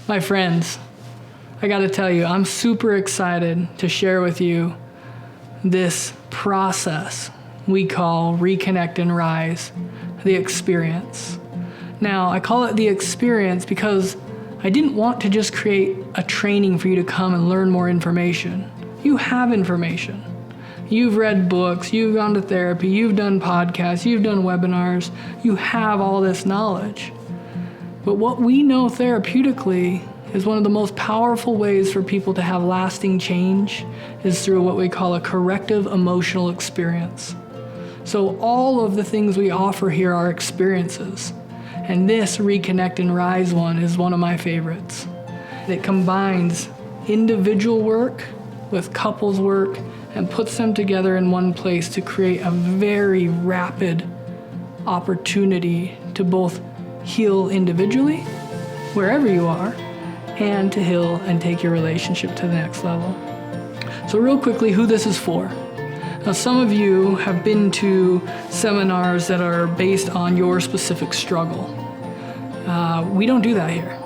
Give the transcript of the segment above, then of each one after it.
My friends, I gotta tell you, I'm super excited to share with you this process we call Reconnect and Rise, the experience. Now, I call it the experience because I didn't want to just create a training for you to come and learn more information. You have information. You've read books, you've gone to therapy, you've done podcasts, you've done webinars, you have all this knowledge. But what we know therapeutically is one of the most powerful ways for people to have lasting change is through what we call a corrective emotional experience. So all of the things we offer here are experiences. And this Reconnect and Rise one is one of my favorites. It combines individual work with couples work and puts them together in one place to create a very rapid opportunity to both heal individually, wherever you are, and to heal and take your relationship to the next level. So real quickly, who this is for. Now, some of you have been to seminars that are based on your specific struggle. We don't do that here.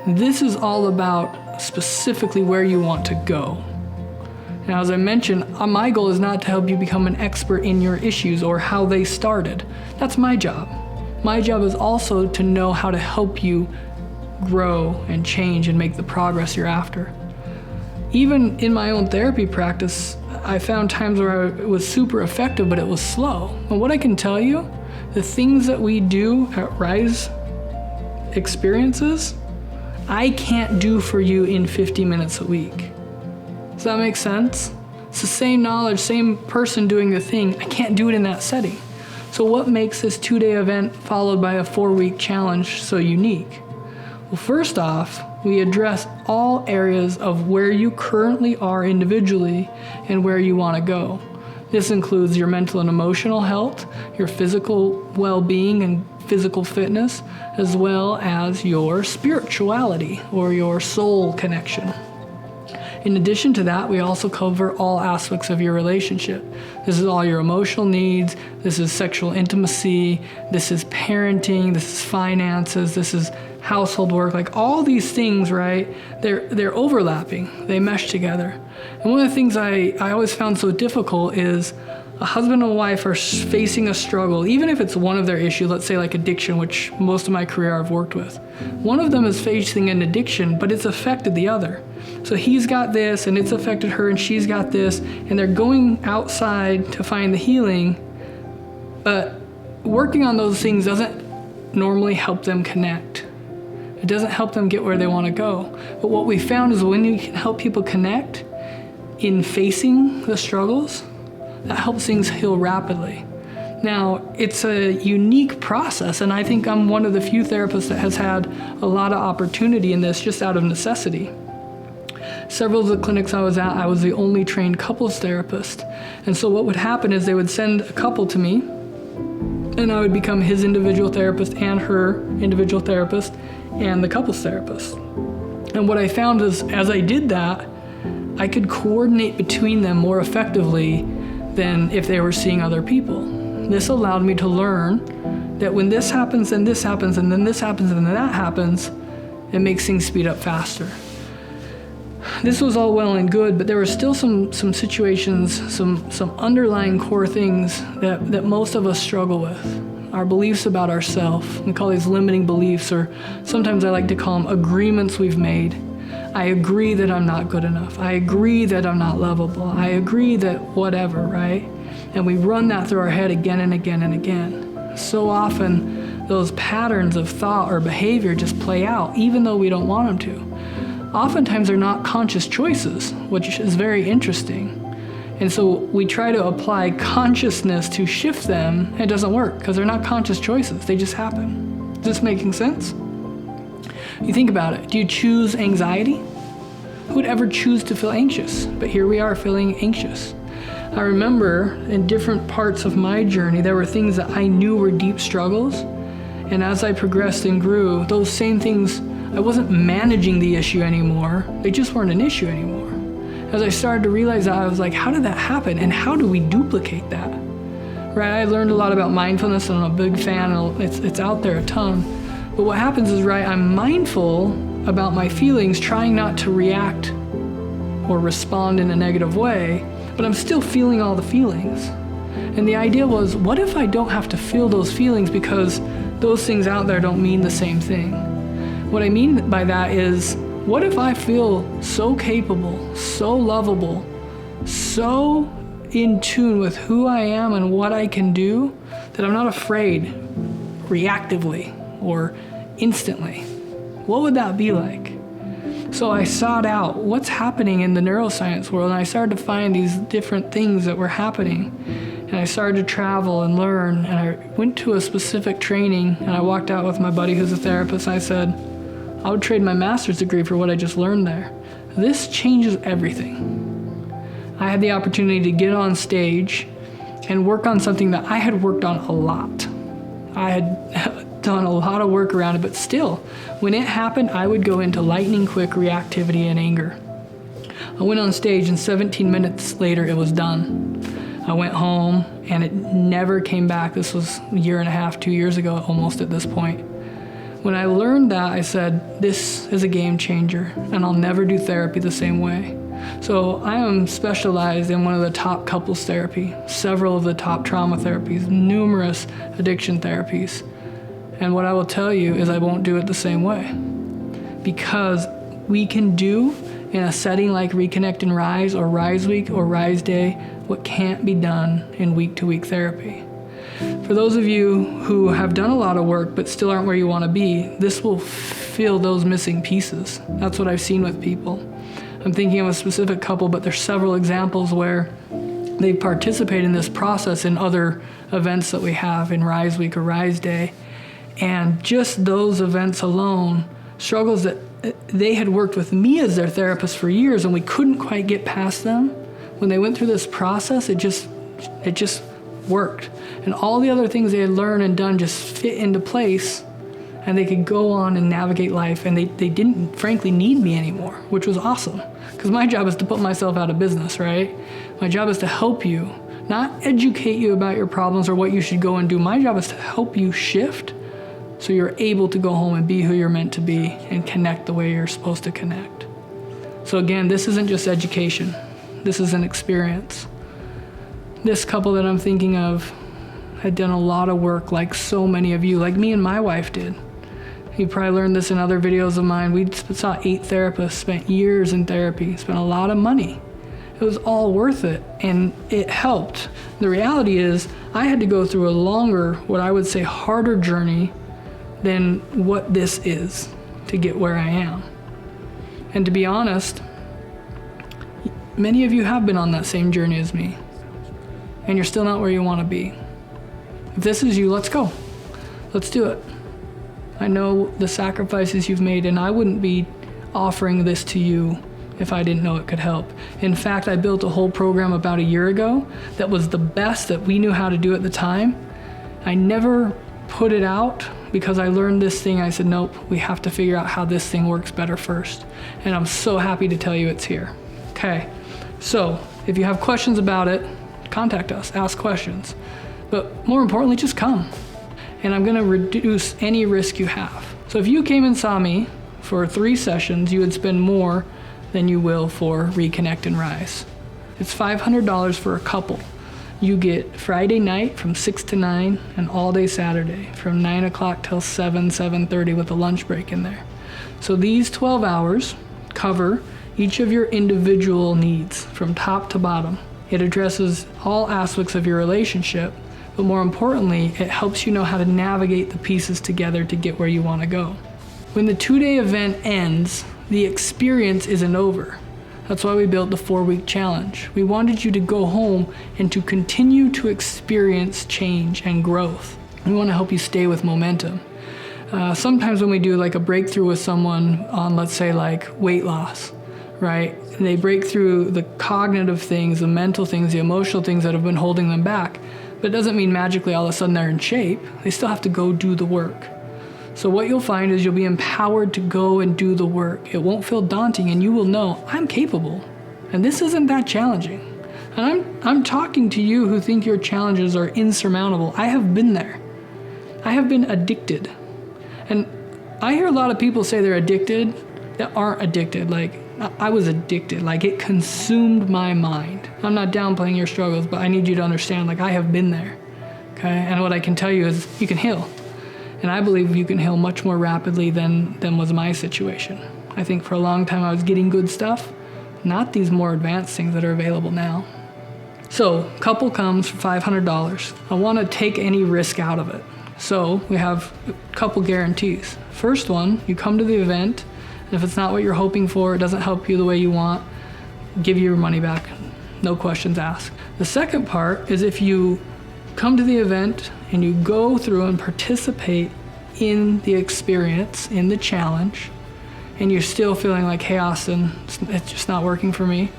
This is all about specifically where you want to go. Now, as I mentioned, my goal is not to help you become an expert in your issues or how they started. That's my job. My job is also to know how to help you grow and change and make the progress you're after. Even in my own therapy practice, I found times where it was super effective, but it was slow. And what I can tell you, the things that we do at Rise Experiences, I can't do for you in 50 minutes a week. Does that make sense? It's the same knowledge, same person doing the thing. I can't do it in that setting. So what makes this 2-day event followed by a 4-week challenge so unique? Well, first off, we address all areas of where you currently are individually and where you want to go. This includes your mental and emotional health, your physical well-being and physical fitness, as well as your spirituality or your soul connection. In addition to that, we also cover all aspects of your relationship. This is all your emotional needs, this is sexual intimacy, this is parenting, this is finances, this is household work, like all these things, right? They're overlapping, they mesh together. And one of the things I always found so difficult is a husband and wife are facing a struggle, even if it's one of their issues, let's say like addiction, which most of my career I've worked with. One of them is facing an addiction, but it's affected the other. So he's got this and it's affected her and she's got this, and they're going outside to find the healing, but working on those things doesn't normally help them connect. It doesn't help them get where they want to go. But what we found is when you can help people connect in facing the struggles, that helps things heal rapidly. Now, it's a unique process, and I think I'm one of the few therapists that has had a lot of opportunity in this just out of necessity. Several of the clinics I was at, I was the only trained couples therapist. And so what would happen is they would send a couple to me, and I would become his individual therapist and her individual therapist and the couples therapist. And what I found is as I did that, I could coordinate between them more effectively than if they were seeing other people. This allowed me to learn that when this happens, then this happens, and then this happens, and then that happens, it makes things speed up faster. This was all well and good, but there were still some situations, some underlying core things that most of us struggle with. Our beliefs about ourselves. We call these limiting beliefs, or sometimes I like to call them agreements we've made. I agree that I'm not good enough. I agree that I'm not lovable. I agree that whatever, right? And we run that through our head again and again and again. So often, those patterns of thought or behavior just play out, even though we don't want them to. Oftentimes, they're not conscious choices, which is very interesting. And so we try to apply consciousness to shift them, and it doesn't work because they're not conscious choices. They just happen. Is this making sense? You think about it. Do you choose anxiety? Who would ever choose to feel anxious? But here we are feeling anxious. I remember in different parts of my journey, there were things that I knew were deep struggles. And as I progressed and grew, those same things, I wasn't managing the issue anymore. They just weren't an issue anymore. As I started to realize that, I was like, how did that happen? And how do we duplicate that? Right? I learned a lot about mindfulness, and I'm a big fan, and it's out there a ton. But what happens is, right, I'm mindful about my feelings, trying not to react or respond in a negative way, but I'm still feeling all the feelings. And the idea was, what if I don't have to feel those feelings because those things out there don't mean the same thing? What I mean by that is, what if I feel so capable, so lovable, so in tune with who I am and what I can do that I'm not afraid reactively or instantly? What would that be like? So I sought out what's happening in the neuroscience world, and I started to find these different things that were happening. And I started to travel and learn, and I went to a specific training, and I walked out with my buddy who's a therapist, and I said, I would trade my master's degree for what I just learned there. This changes everything. I had the opportunity to get on stage and work on something that I had worked on a lot. I had done a lot of work around it, but still, when it happened, I would go into lightning quick reactivity and anger. I went on stage, and 17 minutes later, it was done. I went home, and it never came back. This was a year and a half, 2 years ago, almost at this point. When I learned that, I said, this is a game changer, and I'll never do therapy the same way. So I am specialized in one of the top couples therapy, several of the top trauma therapies, numerous addiction therapies. And what I will tell you is I won't do it the same way. Because we can do in a setting like Reconnect and Rise or Rise Week or Rise Day what can't be done in week-to-week therapy. For those of you who have done a lot of work but still aren't where you want to be, this will fill those missing pieces. That's what I've seen with people. I'm thinking of a specific couple, but there's several examples where they participate in this process in other events that we have in Rise Week or Rise Day. And just those events alone, struggles that they had worked with me as their therapist for years, and we couldn't quite get past them. When they went through this process, it just worked. And all the other things they had learned and done just fit into place, and they could go on and navigate life, and they didn't, frankly, need me anymore, which was awesome. Because my job is to put myself out of business, right? My job is to help you, not educate you about your problems or what you should go and do. My job is to help you shift so you're able to go home and be who you're meant to be and connect the way you're supposed to connect. So again, this isn't just education. This is an experience. This couple that I'm thinking of had done a lot of work, like so many of you, like me and my wife did. You probably learned this in other videos of mine. We saw 8 therapists, spent years in therapy, spent a lot of money. It was all worth it, and it helped. The reality is, I had to go through a longer, what I would say harder journey than what this is to get where I am. And to be honest, many of you have been on that same journey as me, and you're still not where you want to be. If this is you, let's go. Let's do it. I know the sacrifices you've made, and I wouldn't be offering this to you if I didn't know it could help. In fact, I built a whole program about a year ago that was the best that we knew how to do at the time. I never put it out because I learned this thing. I said, nope, we have to figure out how this thing works better first. And I'm so happy to tell you it's here. Okay, so if you have questions about it, contact us, ask questions. But more importantly, just come. And I'm gonna reduce any risk you have. So if you came and saw me for 3 sessions, you would spend more than you will for Reconnect and Rise. It's $500 for a couple. You get Friday night from 6 to 9 and all day Saturday from 9 o'clock till 7:30 with a lunch break in there. So these 12 hours cover each of your individual needs from top to bottom. It addresses all aspects of your relationship, but more importantly, it helps you know how to navigate the pieces together to get where you want to go. When the 2-day event ends, the experience isn't over. That's why we built the 4-week challenge. We wanted you to go home and to continue to experience change and growth. We want to help you stay with momentum. Sometimes when we do like a breakthrough with someone on, let's say, like weight loss, right? And they break through the cognitive things, the mental things, the emotional things that have been holding them back. But it doesn't mean magically all of a sudden they're in shape. They still have to go do the work. So what you'll find is you'll be empowered to go and do the work. It won't feel daunting, and you will know, I'm capable. And this isn't that challenging. And I'm talking to you who think your challenges are insurmountable. I have been there. I have been addicted. And I hear a lot of people say they're addicted, that aren't addicted. Like, I was addicted. Like, it consumed my mind. I'm not downplaying your struggles, but I need you to understand, like, I have been there, okay? And what I can tell you is you can heal. And I believe you can heal much more rapidly than was my situation. I think for a long time I was getting good stuff, not these more advanced things that are available now. So, couple comes for $500. I want to take any risk out of it. So, we have a couple guarantees. First one, you come to the event, and if it's not what you're hoping for, it doesn't help you the way you want, give you your money back. No questions asked. The second part is if you come to the event and you go through and participate in the experience, in the challenge, and you're still feeling like, hey, Austin, it's just not working for me.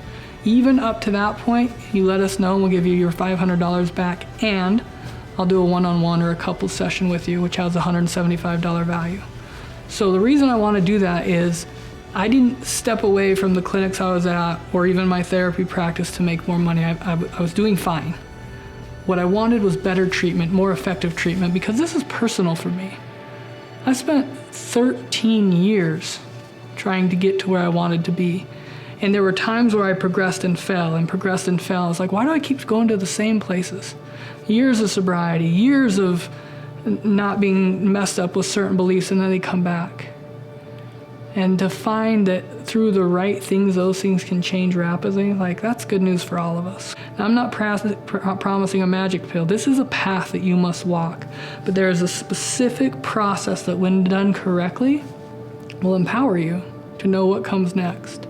Even up to that point, you let us know and we'll give you your $500 back, and I'll do a one-on-one or a couple session with you, which has a $175 value. So the reason I want to do that is I didn't step away from the clinics I was at or even my therapy practice to make more money. I was doing fine. What I wanted was better treatment, more effective treatment, because this is personal for me. I spent 13 years trying to get to where I wanted to be. And there were times where I progressed and fell. I was like, why do I keep going to the same places? Years of sobriety, years of not being messed up with certain beliefs, and then they come back. And to find that through the right things, those things can change rapidly, like, that's good news for all of us. Now, I'm not promising a magic pill. This is a path that you must walk. But there is a specific process that, when done correctly, will empower you to know what comes next.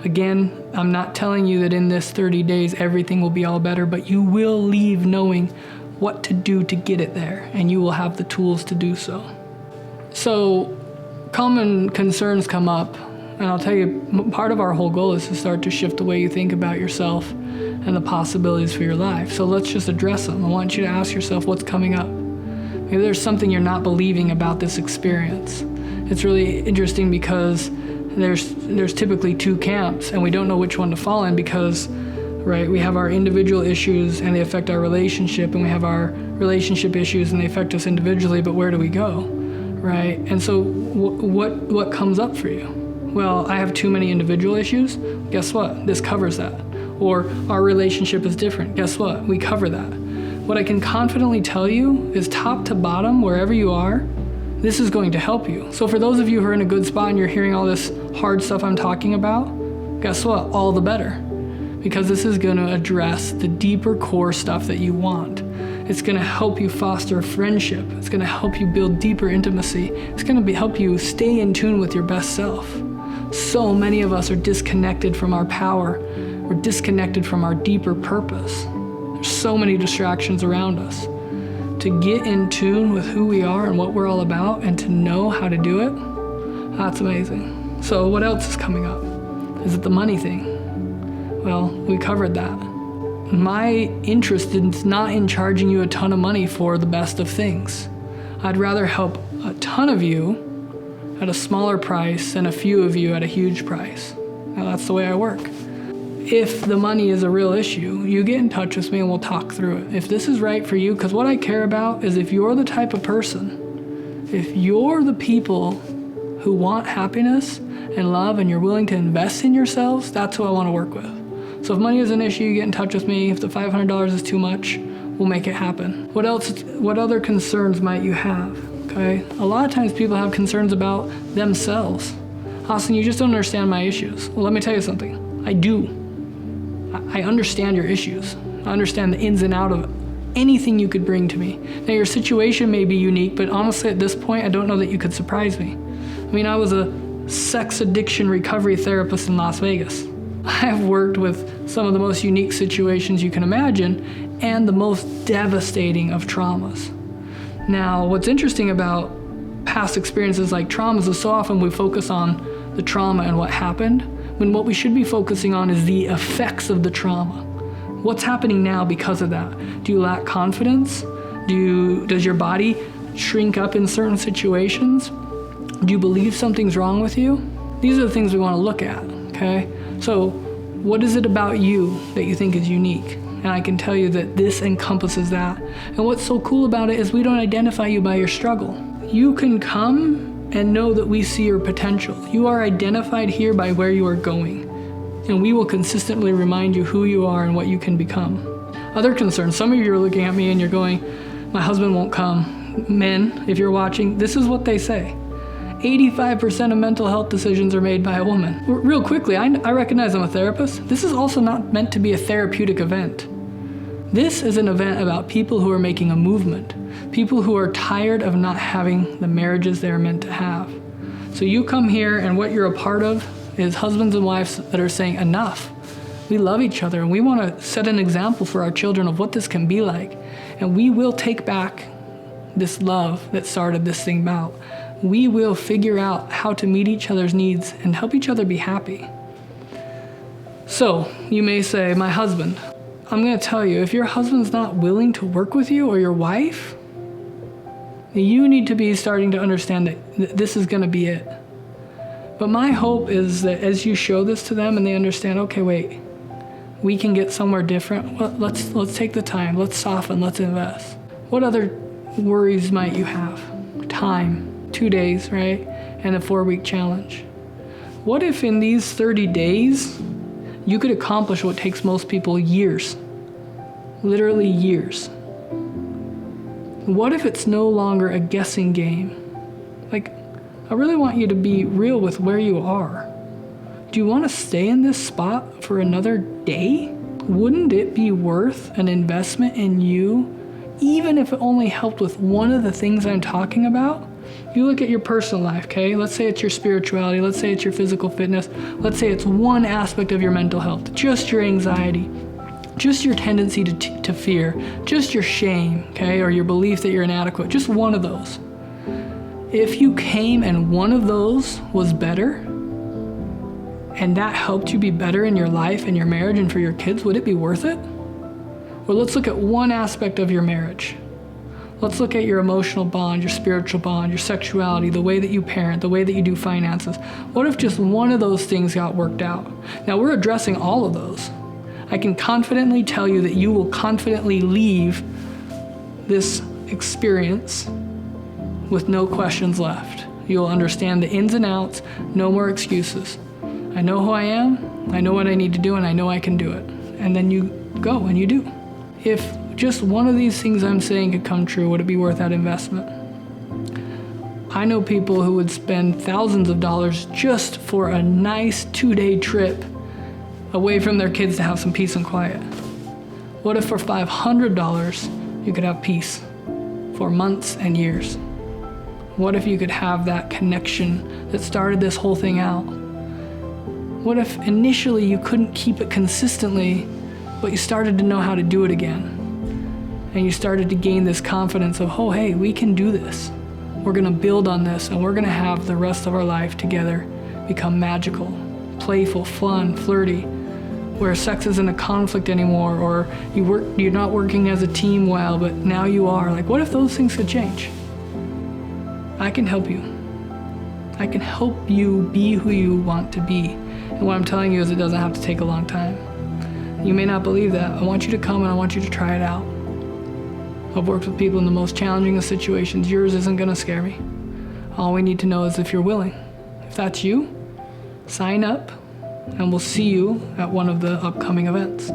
Again, I'm not telling you that in this 30 days everything will be all better, but you will leave knowing what to do to get it there, and you will have the tools to do so. So, common concerns come up, and I'll tell you, part of our whole goal is to start to shift the way you think about yourself and the possibilities for your life. So let's just address them. I want you to ask yourself what's coming up. Maybe there's something you're not believing about this experience. It's really interesting because there's typically two camps, and we don't know which one to fall in because, right, we have our individual issues and they affect our relationship, and we have our relationship issues and they affect us individually, but where do we go, right? And so what comes up for you? Well, I have too many individual issues. Guess what? This covers that. Or our relationship is different. Guess what? We cover that. What I can confidently tell you is, top to bottom, wherever you are, this is going to help you. So for those of you who are in a good spot and you're hearing all this hard stuff I'm talking about, guess what? All the better. Because this is going to address the deeper core stuff that you want. It's going to help you foster friendship. It's going to help you build deeper intimacy. It's going to help you stay in tune with your best self. So many of us are disconnected from our power. We're disconnected from our deeper purpose. There's so many distractions around us. To get in tune with who we are and what we're all about, and to know how to do it, that's amazing. So what else is coming up? Is it the money thing? Well, we covered that. My interest is not in charging you a ton of money for the best of things. I'd rather help a ton of you at a smaller price than a few of you at a huge price. Now, that's the way I work. If the money is a real issue, you get in touch with me and we'll talk through it. If this is right for you, because what I care about is if you're the type of person, if you're the people who want happiness and love and you're willing to invest in yourselves, that's who I want to work with. So if money is an issue, you get in touch with me. If the $500 is too much, we'll make it happen. What other concerns might you have? Okay? A lot of times people have concerns about themselves. Austin, you just don't understand my issues. Well, let me tell you something. I do. I understand your issues. I understand the ins and outs of anything you could bring to me. Now, your situation may be unique, but honestly, at this point, I don't know that you could surprise me. I mean, I was a sex addiction recovery therapist in Las Vegas. I've worked with some of the most unique situations you can imagine and the most devastating of traumas. Now, what's interesting about past experiences like traumas is so often we focus on the trauma and what happened, when what we should be focusing on is the effects of the trauma. What's happening now because of that? Do you lack confidence? Does your body shrink up in certain situations? Do you believe something's wrong with you? These are the things we want to look at, okay? So what is it about you that you think is unique? And I can tell you that this encompasses that. And what's so cool about it is we don't identify you by your struggle. You can come and know that we see your potential. You are identified here by where you are going, and we will consistently remind you who you are and what you can become. Other concerns, some of you are looking at me and you're going, my husband won't come. Men, if you're watching, this is what they say. 85% of mental health decisions are made by a woman. Real quickly, I recognize I'm a therapist. This is also not meant to be a therapeutic event. This is an event about people who are making a movement, people who are tired of not having the marriages they're meant to have. So you come here and what you're a part of is husbands and wives that are saying enough. We love each other and we want to set an example for our children of what this can be like. And we will take back this love that started this thing out. We will figure out how to meet each other's needs and help each other be happy. So you may say, my husband. I'm going to tell you, if your husband's not willing to work with you or your wife, you need to be starting to understand that this is going to be it. But my hope is that as you show this to them and they understand, okay, wait, we can get somewhere different. Well, let's take the time. Let's soften. Let's invest. What other worries might you have? Time, 2 days, right? And a 4-week challenge. What if in these 30 days, you could accomplish what takes most people years? Literally years. What if it's no longer a guessing game? Like, I really want you to be real with where you are. Do you want to stay in this spot for another day? Wouldn't it be worth an investment in you, even if it only helped with one of the things I'm talking about? You look at your personal life, okay? Let's say it's your spirituality. Let's say it's your physical fitness. Let's say it's one aspect of your mental health, just your anxiety, just your tendency to fear, just your shame, okay? Or your belief that you're inadequate, just one of those. If you came and one of those was better, and that helped you be better in your life and your marriage and for your kids, would it be worth it? Or let's look at one aspect of your marriage. Let's look at your emotional bond, your spiritual bond, your sexuality, the way that you parent, the way that you do finances. What if just one of those things got worked out? Now we're addressing all of those. I can confidently tell you that you will confidently leave this experience with no questions left. You'll understand the ins and outs, no more excuses. I know who I am, I know what I need to do, and I know I can do it. And then you go and you do. If just one of these things I'm saying could come true, would it be worth that investment? I know people who would spend thousands of dollars just for a nice 2-day trip away from their kids to have some peace and quiet. What if for $500 you could have peace for months and years? What if you could have that connection that started this whole thing out? What if initially you couldn't keep it consistently, but you started to know how to do it again? And you started to gain this confidence of, oh, hey, we can do this. We're gonna build on this and we're gonna have the rest of our life together become magical, playful, fun, flirty, where sex isn't a conflict anymore, or you're not working as a team well, but now you are. Like, what if those things could change? I can help you. I can help you be who you want to be. And what I'm telling you is it doesn't have to take a long time. You may not believe that. I want you to come and I want you to try it out. I've worked with people in the most challenging of situations. Yours isn't gonna scare me. All we need to know is if you're willing. If that's you, sign up and we'll see you at one of the upcoming events.